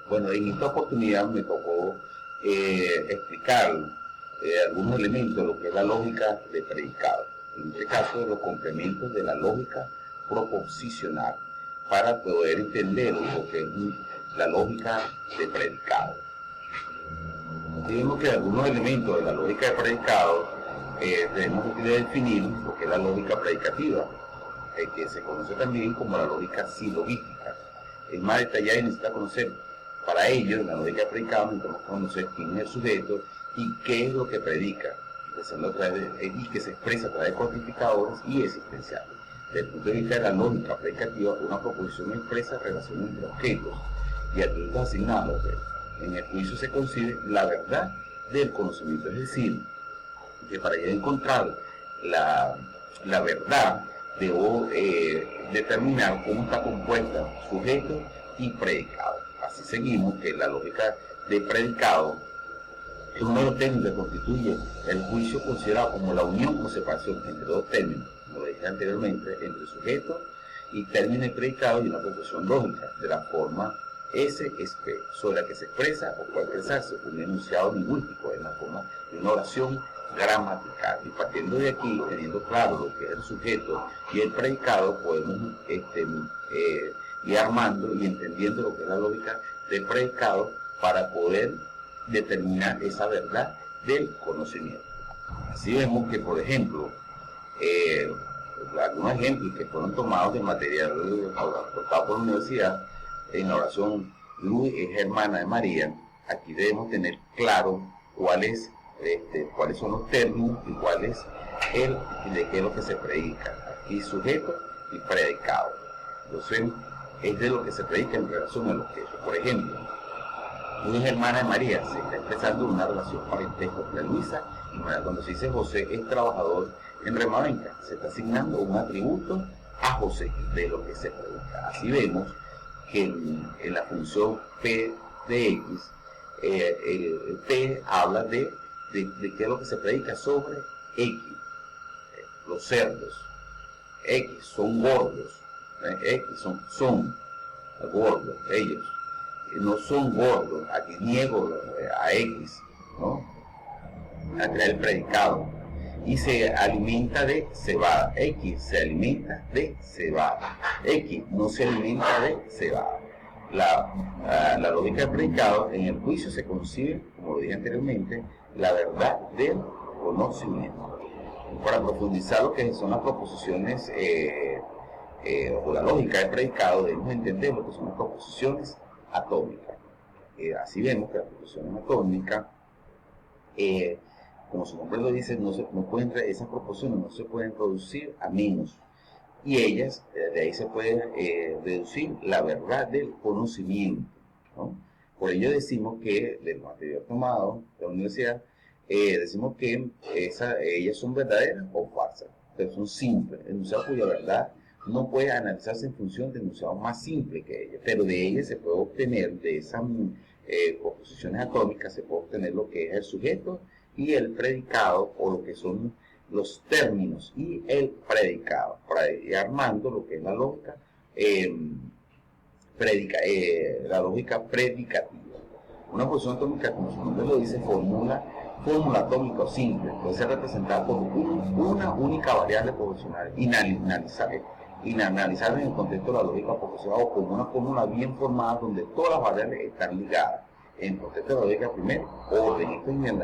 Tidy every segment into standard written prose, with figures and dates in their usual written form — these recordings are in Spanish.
Bueno, en esta oportunidad me tocó explicar algunos elementos de lo que es la lógica de predicado. En este caso, los complementos de la lógica proposicional, para poder entender lo que es la lógica de predicado. Digamos que algunos elementos de la lógica de predicado tenemos que definir lo que es la lógica predicativa, que se conoce también como la lógica silogística. Es más detallada y necesita conocer. Para ello, en la lógica de predicado necesitamos conocer quién es el sujeto y qué es lo que predica, y que se expresa a través de cuantificadores y existenciales. Desde el punto de vista de la lógica predicativa, una proposición expresa relación entre objetos y atributos asignados. En el juicio se concibe la verdad del conocimiento, es decir, que para ya encontrar la verdad debo determinar cómo está compuesta sujeto y predicado. Así seguimos que la lógica de predicado es uno de los términos que constituye el juicio considerado como la unión o separación entre dos términos, como lo dije anteriormente, entre sujeto y término y predicado, y una proposición lógica de la forma S es P, sobre la que se expresa o puede expresarse un enunciado lingüístico en la forma de una oración gramatical. Y partiendo de aquí, teniendo claro lo que es el sujeto y el predicado, podemos ir armando y entendiendo lo que es la lógica del predicado para poder determinar esa verdad del conocimiento. Así vemos que, por ejemplo, algunos ejemplos que fueron tomados de material aportado por la universidad en la oración Luz es hermana de María. Aquí debemos tener claro cuáles son los términos y cuál es de qué es lo que se predica. Aquí sujeto y predicado. Entonces, es de lo que se predica en relación al objeto. Por ejemplo, Luz es hermana de María, se está expresando una relación parentesco entre Luisa y María. Cuando se dice José es trabajador en Remavenca, se está asignando un atributo a José de lo que se predica. Así vemos que en la función P de X, el P habla de qué es lo que se predica sobre X. Los cerdos, X son gordos, X son gordos, ellos no son gordos. Aquí niego a X, ¿no? A traer el predicado. Y se alimenta de cebada. X se alimenta de cebada. X no se alimenta de cebada. La lógica del predicado en el juicio se concibe, como lo dije anteriormente, la verdad del conocimiento. Para profundizar lo que son las proposiciones o la lógica del predicado, debemos entender lo que son las proposiciones atómicas. Así vemos que las proposiciones atómicas, como su nombre lo dice, esas proporciones no se pueden reducir a menos. Y ellas, de ahí se puede deducir la verdad del conocimiento, ¿no? Por ello decimos que, del material tomado de la universidad, decimos que ellas son verdaderas o falsas, pero son simples, enunciados cuya verdad no puede analizarse en función de enunciados más simples que ellas, pero de ellas se puede obtener, de esas proposiciones atómicas, se puede obtener lo que es el sujeto y el predicado, o lo que son los términos y el predicado, para ir armando lo que es la lógica predicativa. Una posición atómica, como su nombre lo dice, fórmula atómica o simple, puede ser representada por una única variable proporcional inanalizable en el contexto de la lógica proporcional, o como una fórmula bien formada donde todas las variables están ligadas en el contexto de la lógica de primer orden. Esto es en el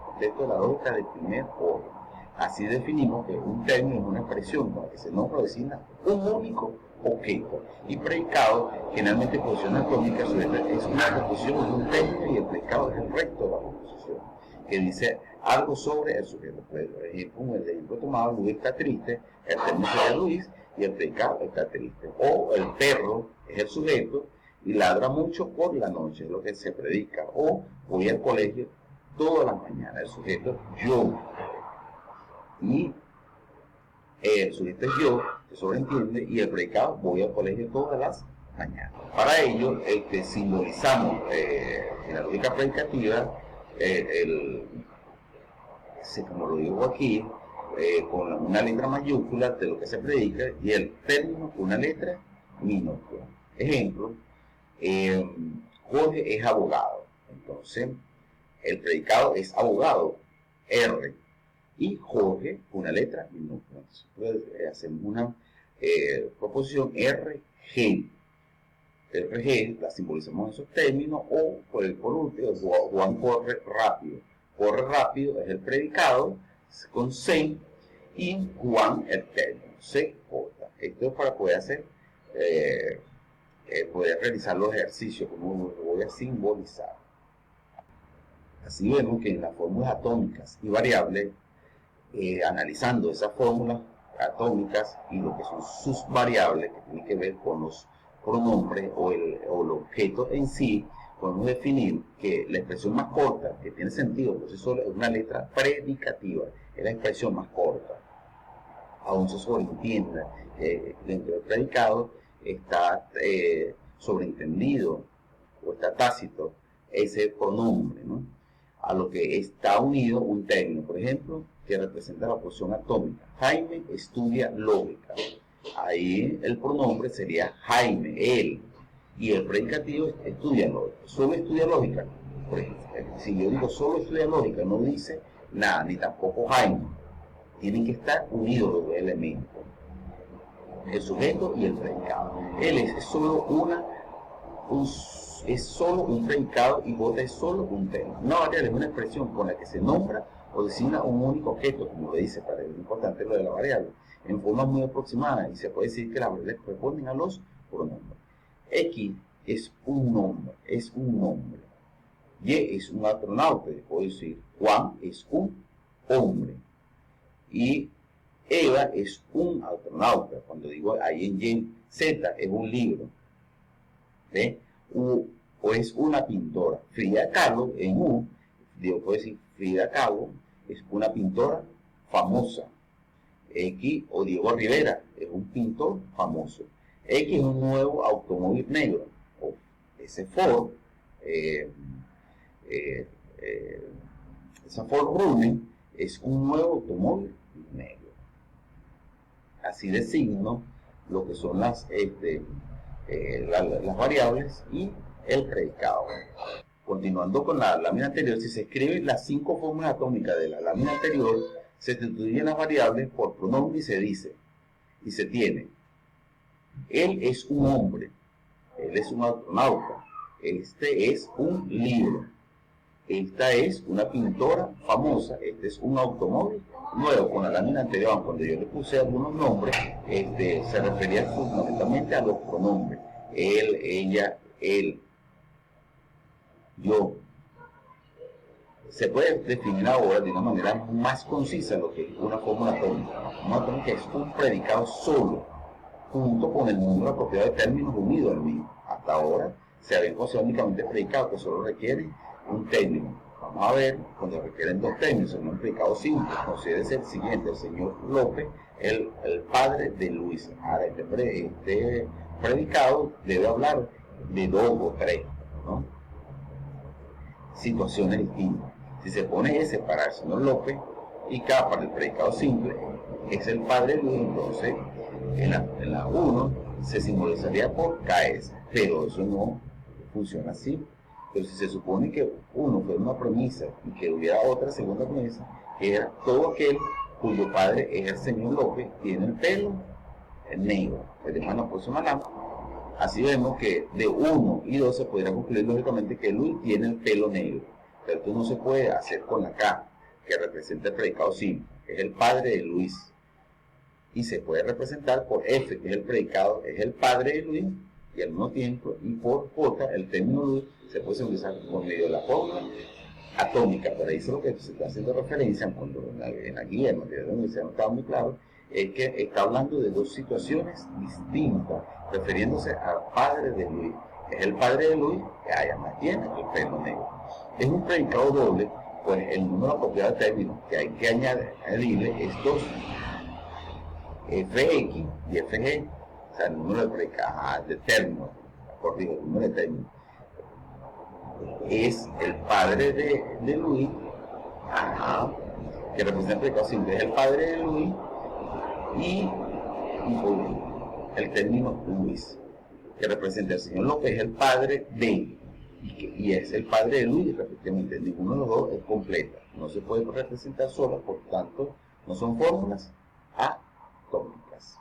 contexto de la lógica de primer orden. Así definimos que un término es una expresión con la que se nombra o designa un único objeto. Y predicado, generalmente posición atómica, es una proposición de un término, y el predicado es el resto de la proposición, que dice algo sobre el sujeto. Por ejemplo, el ejemplo tomado, Luis está triste, el término sería Luis y el predicado está triste. O el perro es el sujeto y ladra mucho por la noche, es lo que se predica. O voy al colegio todas las mañanas, el sujeto yo. Y el sujeto es yo, se sobreentiende, y el predicado voy al colegio todas las mañanas. Para ello, simbolizamos en la lógica predicativa, como lo digo aquí, con una letra mayúscula de lo que se predica, y el término con una letra minúscula. Ejemplo, Jorge es abogado. Entonces, el predicado es abogado, R. Y Jorge, una letra minúscula. Entonces, hacemos una proposición RG. RG la simbolizamos en esos términos, o por último, Juan corre rápido. Corre rápido es el predicado con C, y Juan el término, CJ. Esto es para poder hacer, poder realizar los ejercicios, como lo voy a simbolizar. Así vemos que en las fórmulas atómicas y variables, analizando esas fórmulas atómicas y lo que son sus variables, que tienen que ver con los pronombres o el objeto en sí, podemos definir que la expresión más corta, que tiene sentido, entonces solo es una letra predicativa, es la expresión más corta. Aún se sobreentiende dentro del predicado está sobreentendido o está tácito ese pronombre, ¿no? A lo que está unido un término, por ejemplo, que representa la posición atómica. Jaime estudia lógica. Ahí el pronombre sería Jaime, él. Y el predicativo estudia lógica. Solo estudia lógica. Por ejemplo, si yo digo solo estudia lógica, no dice nada, ni tampoco Jaime. Tienen que estar unidos los dos elementos. El sujeto y el predicado. Él es solo un predicado y J es solo un término. Una variable es una expresión con la que se nombra o designa un único objeto, como lo dice, para es importante lo de la variable, en forma muy aproximada, y se puede decir que las variables responden a los pronombres. X es un nombre, Y es un astronauta, puedo decir Juan es un hombre, y Eva es un astronauta. Cuando digo ahí en Y, Z es un libro, ¿ve? O es una pintora. Frida Kahlo en U, puedo decir Frida Kahlo es una pintora famosa. X o Diego Rivera es un pintor famoso. X es un nuevo automóvil negro. O ese Ford, esa Ford Running es un nuevo automóvil negro. Así designo lo que son las variables y el predicado. Continuando con la lámina anterior, si se escriben las 5 fórmulas atómicas de la lámina anterior, se sustituyen las variables por pronombre y se dice, y se tiene: él es un hombre, él es un astronauta, este es un libro, esta es una pintora famosa, este es un automóvil nuevo. Con la lámina anterior, cuando yo le puse algunos nombres, se refería fundamentalmente a los pronombres: él, ella, él, yo. Se puede definir ahora de una manera más concisa lo que es una fórmula atómica. Una fórmula atómica es un predicado solo, junto con el número apropiado de términos unidos al mismo. Hasta ahora se habían considerado únicamente predicados que solo requieren un término. Vamos a ver, cuando requieren 2 términos, en un predicado simple, considérese el siguiente: el señor López, el padre de Luis. Ahora, este predicado debe hablar de 2 o 3, ¿no? Situaciones distintas. Si se pone S para el señor López y K para el predicado simple, es el padre de Luis, entonces en la 1 se simbolizaría por KS, pero eso no funciona así. Pero si se supone que uno fue una premisa y que hubiera otra segunda premisa, que era todo aquel cuyo padre es el señor López, tiene el pelo negro, pues de mano por su mano. Así vemos que de 1 y 2 se podría concluir lógicamente que Luis tiene el pelo negro, pero esto no se puede hacer con la K, que representa el predicado simple, que es el padre de Luis, y se puede representar por F, que es el predicado, es el padre de Luis, y al mismo tiempo, y por J, el término Luis, se puede simbolizar por medio de la fórmula atómica. Pero ahí es lo que se está haciendo referencia cuando en la guía, en la universidad no estaba muy claro, es que está hablando de 2 situaciones distintas, refiriéndose al padre de Luis. Es el padre de Luis que además tiene el pelo negro. Es un predicado doble, pues el número apropiado de términos que hay que añadirle es 2, FX y FG, o sea, el número de términos, corrijo, el número de términos. Es el padre de Luis, que representa el predicado simple, es el padre de Luis, y el término Luis, que representa el señor López, es el padre de, y es el padre de Luis, respectivamente. Ninguno de los dos es completa. No se puede representar sola, por tanto, no son fórmulas atómicas.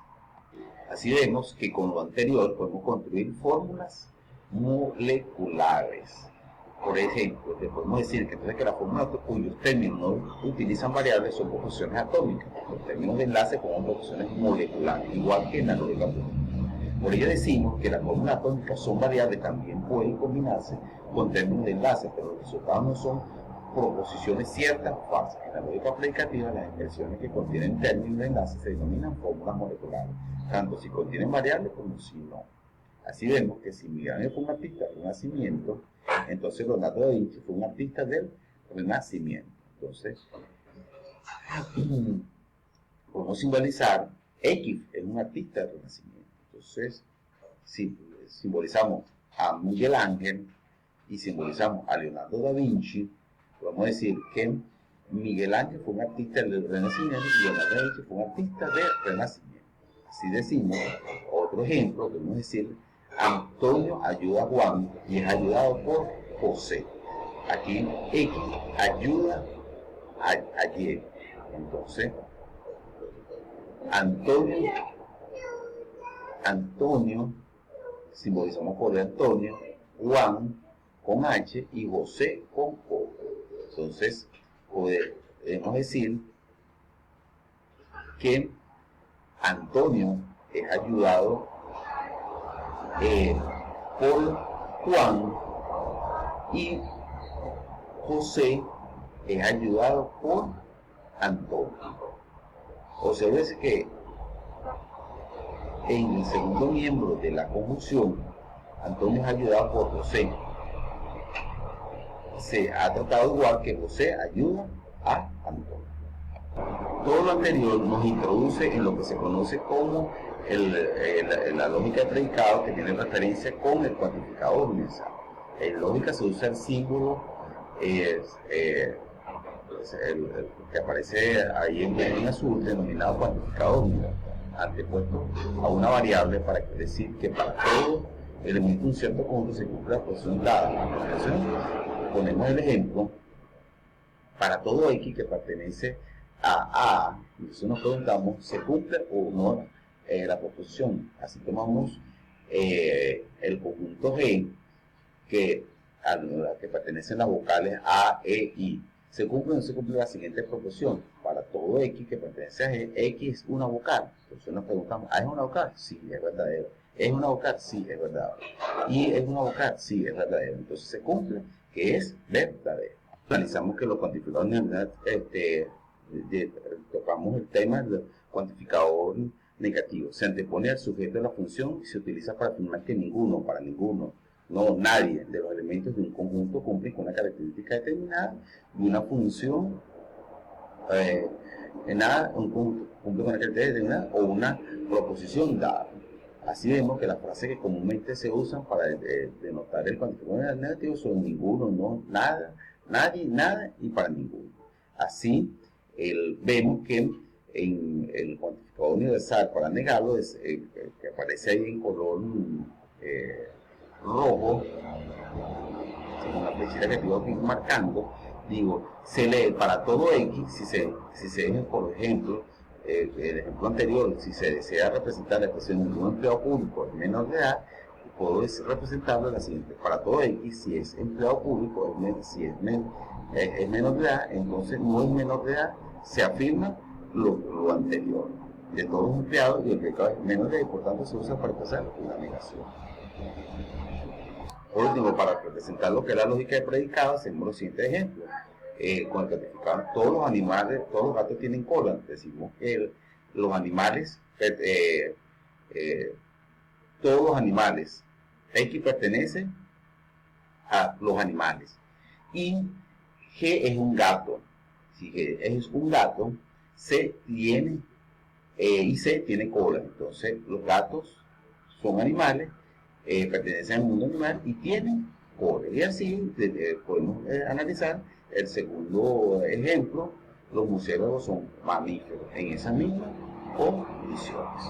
Así vemos que con lo anterior podemos construir fórmulas moleculares. Por ejemplo, te podemos decir que entonces que las fórmulas cuyos términos no utilizan variables son proporciones atómicas. Los términos de enlace son proporciones moleculares, igual que en la lógica pura. Por ello decimos que las fórmulas atómicas son variables, también pueden combinarse con términos de enlace, pero los resultados no son proposiciones ciertas o falsas. En la lógica predicativa, las expresiones que contienen términos de enlace se denominan fórmulas moleculares, tanto si contienen variables como si no. Así vemos que si Miguel Ángel fue un artista del Renacimiento, entonces Leonardo da Vinci fue un artista del Renacimiento. Entonces, podemos simbolizar X es un artista del Renacimiento. Entonces, si simbolizamos a Miguel Ángel y simbolizamos a Leonardo da Vinci, podemos decir que Miguel Ángel fue un artista del Renacimiento y Leonardo da Vinci fue un artista del Renacimiento. Así decimos, otro ejemplo, podemos decir, Antonio ayuda a Juan y es ayudado por José. Aquí X ayuda a Y. Entonces, Antonio, simbolizamos por Antonio, Juan con H y José con O. Entonces, podemos decir que Antonio es ayudado por Juan y José es ayudado por Antonio. Observe que en el segundo miembro de la conjunción, Antonio es ayudado por José. Se ha tratado igual que José ayuda a Antonio. Todo lo anterior nos introduce en lo que se conoce como la lógica de predicado, que tiene referencia con el cuantificador universal. En lógica se usa el símbolo el que aparece ahí en azul, denominado cuantificador universal, antepuesto a una variable para decir que para todo elemento de un cierto conjunto se cumple la posición dada. Entonces, ponemos el ejemplo para todo X que pertenece a A. Entonces nos preguntamos, ¿se cumple o no la proposición? Así tomamos el conjunto G a la que pertenecen las vocales A, E, I. ¿Se cumple o no se cumple la siguiente proporción? Para todo X que pertenece a G, X es una vocal. Entonces nos preguntamos, ¿A es una vocal? Sí, es verdadero. ¿Es una vocal? Sí, es verdadero. ¿Y es una vocal? Sí, es verdadero. Entonces se cumple que es verdadero. Analizamos que los cuantificadores tocamos el tema del cuantificador negativo. Se antepone al sujeto de la función y se utiliza para afirmar que ninguno, para ninguno, no, nadie de los elementos de un conjunto cumple con una característica determinada y una función un conjunto cumple con una característica determinada o una proposición dada. Así vemos que las frases que comúnmente se usan para denotar el cuantificador negativo son ninguno, no, nada, nadie, nada y para ninguno. Así vemos que en el cuantificador universal, para negarlo, que aparece ahí en color rojo, con la flechita que estoy aquí marcando, digo, se lee para todo X, si se deja, por ejemplo, el ejemplo anterior, si se desea representar la expresión de un empleado público en menor de edad, puedo representarlo de la siguiente: para todo X, si es empleado público, si es menor de edad, entonces no es menor de edad, se afirma lo anterior. De todos los empleados, y el empleado es menor de edad, y por tanto se usa para expresar una negación. Por último, para representar lo que es la lógica de predicado, hacemos los siguientes ejemplos. Con el cuantificador, todos los animales, todos los gatos tienen cola. Decimos que los animales, todos los animales, X pertenece a los animales. Y G es un gato. Si G es un gato, C tiene, y C tiene cola. Entonces, los gatos son animales, pertenecen al mundo animal y tienen cola. Y así podemos analizar el segundo ejemplo: los murciélagos son mamíferos en esas mismas condiciones.